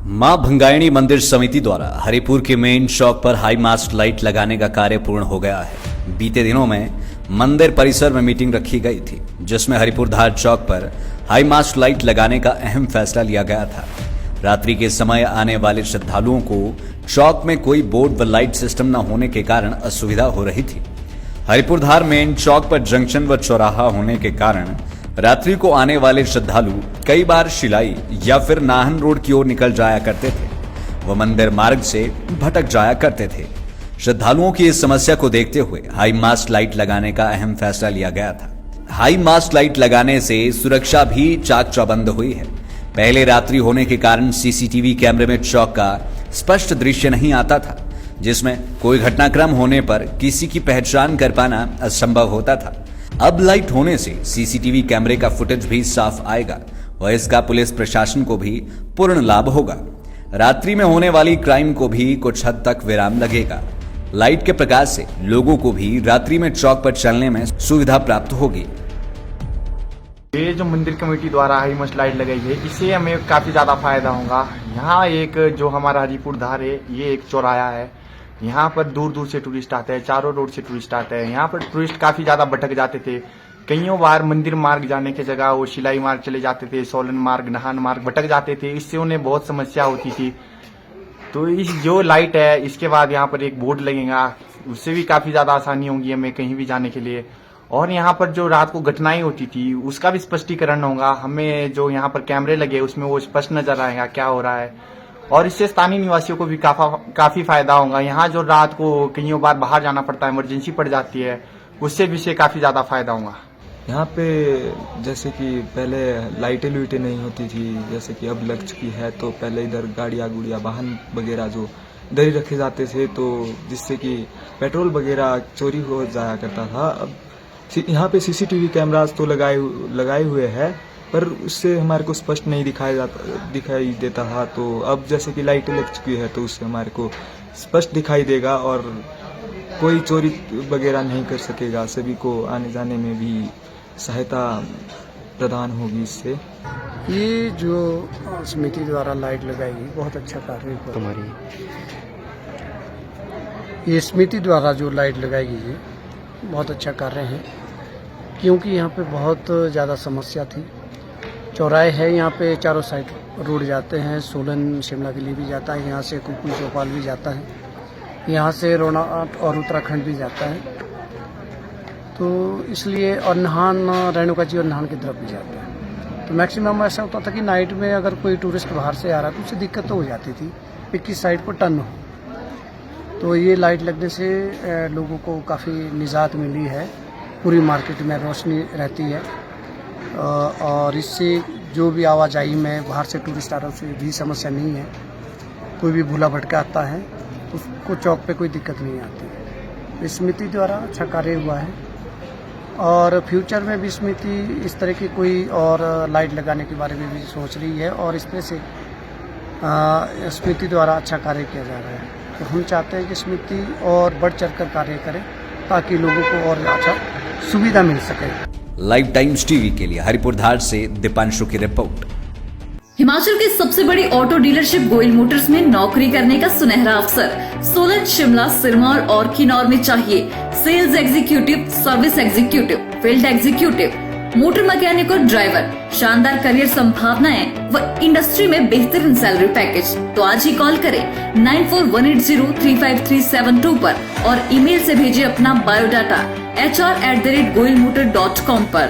मां भंगायणी मंदिर समिति द्वारा हरिपुर के मेन चौक पर हाई मास्ट लाइट लगाने का कार्य पूर्ण हो गया है। बीते दिनों में मंदिर परिसर में मीटिंग रखी गई थी, जिसमें हरिपुर धार चौक पर हाई मास्ट लाइट लगाने का अहम फैसला लिया गया था। रात्रि के समय आने वाले श्रद्धालुओं को चौक में कोई बोर्ड व लाइट सिस्टम न होने के कारण असुविधा हो रही थी। हरिपुर धार मेन चौक पर जंक्शन व चौराहा होने के कारण रात्रि को आने वाले श्रद्धालु कई बार शिलाई या फिर नाहन रोड की ओर निकल जाया करते थे व मंदिर मार्ग से भटक जाया करते थे। श्रद्धालुओं की इस समस्या को देखते हुए हाई मास्ट लाइट लगाने का अहम फैसला लिया गया था। हाई मास्ट लाइट लगाने से सुरक्षा भी चाक चौबंद हुई है। पहले रात्रि होने के कारण सीसीटीवी कैमरे में चौक का स्पष्ट दृश्य नहीं आता था, जिसमें कोई घटनाक्रम होने पर किसी की पहचान कर पाना असंभव होता था। अब लाइट होने से सीसीटीवी कैमरे का फुटेज भी साफ आएगा व इसका पुलिस प्रशासन को भी पूर्ण लाभ होगा। रात्रि में होने वाली क्राइम को भी कुछ हद तक विराम लगेगा। लाइट के प्रकाश से लोगों को भी रात्रि में चौक पर चलने में सुविधा प्राप्त होगी। ये जो मंदिर कमेटी द्वारा हाई मास्ट लाइट लगाई है, इससे हमें काफी ज्यादा फायदा होगा। यहाँ एक जो हमारा हरिपुर धार है, ये एक चौराहा है। यहाँ पर दूर दूर से टूरिस्ट आते हैं, चारों रोड से टूरिस्ट आते हैं। यहाँ पर टूरिस्ट काफी ज्यादा भटक जाते थे। कईयों बार मंदिर मार्ग जाने की जगह वो शिलाई मार्ग चले जाते थे, सोलन मार्ग, नाहन मार्ग भटक जाते थे। इससे उन्हें बहुत समस्या होती थी। तो इस जो लाइट है, इसके बाद यहाँ पर एक बोर्ड लगेगा, उससे भी काफी ज्यादा आसानी होगी हमें कहीं भी जाने के लिए। और यहाँ पर जो रात को घटनाएं होती थी, उसका भी स्पष्टीकरण होगा। हमें जो यहाँ पर कैमरे लगे उसमें वो स्पष्ट नजर आएगा क्या हो रहा है। और इससे स्थानीय निवासियों को भी काफी फायदा होगा। यहाँ जो रात को कईयों बार बाहर जाना पड़ता है, इमरजेंसी पड़ जाती है, उससे भी काफी ज्यादा फायदा होगा। यहाँ पे जैसे कि पहले लाइटें लुइटें नहीं होती थी, जैसे कि अब लग चुकी है। तो पहले इधर गाड़ियाँ गुड़िया वाहन वगैरह जो इधर ही रखे जाते थे, तो जिससे कि पेट्रोल वगैरह चोरी हो जाया करता था। अब यहाँ पे सीसीटीवी कैमरास तो लगाए हुए हैं, पर उससे हमारे को स्पष्ट नहीं दिखाई देता था। तो अब जैसे कि लाइटें लग चुकी है, तो उससे हमारे को स्पष्ट दिखाई देगा और कोई चोरी वगैरह नहीं कर सकेगा। सभी को आने जाने में भी सहायता प्रदान होगी इससे। ये जो समिति द्वारा लाइट लगाई बहुत अच्छा कार्य है तुम्हारी। ये समिति द्वारा जो लाइट लगाई गई है बहुत अच्छा कार्य है, क्योंकि यहाँ पे बहुत ज़्यादा समस्या थी। चौराहे है, यहाँ पे चारों साइड रोड जाते हैं, सोलन शिमला के लिए भी जाता है, यहाँ से कुकुल चौपाल भी जाता है, यहाँ से रोहतास और उत्तराखंड भी जाता है। तो इसलिए और नाहन, रेणुका जी और नाहन की तरफ भी जाता है। तो मैक्सिमम ऐसा होता था कि नाइट में अगर कोई टूरिस्ट बाहर से आ रहा है तो उससे दिक्कत तो हो जाती थी कि किस साइड पर टर्न हो। तो ये लाइट लगने से लोगों को काफ़ी निजात मिली है। पूरी मार्केट में रोशनी रहती है और इससे जो भी आवाजाही में बाहर से टूरिस्ट आ रहा है उसे भी समस्या नहीं है। कोई भी भूला भटका आता है उसको चौक पे कोई दिक्कत नहीं आती। समिति द्वारा अच्छा कार्य हुआ है और फ्यूचर में भी समिति इस तरह की कोई और लाइट लगाने के बारे में भी सोच रही है और इस तरह से समिति द्वारा अच्छा कार्य किया जा रहा है। तो हम चाहते हैं कि समिति और बढ़ चढ़ कर कार्य करे ताकि लोगों को और अच्छा सुविधा मिल सके। लाइव टाइम्स टीवी के लिए हरिपुर धार से दीपांशु की रिपोर्ट। हिमाचल की सबसे बड़ी ऑटो डीलरशिप गोयल मोटर्स में नौकरी करने का सुनहरा अवसर। सोलन, शिमला, सिरमौर और किन्नौर में चाहिए sales executive, service executive, field executive, motor mechanic और ड्राइवर। शानदार करियर संभावनाएं व इंडस्ट्री में बेहतरीन सैलरी पैकेज। तो आज ही कॉल करें 9418035372 पर और ईमेल से भेजिए अपना बायोडाटा hr@goyalmotor.com पर।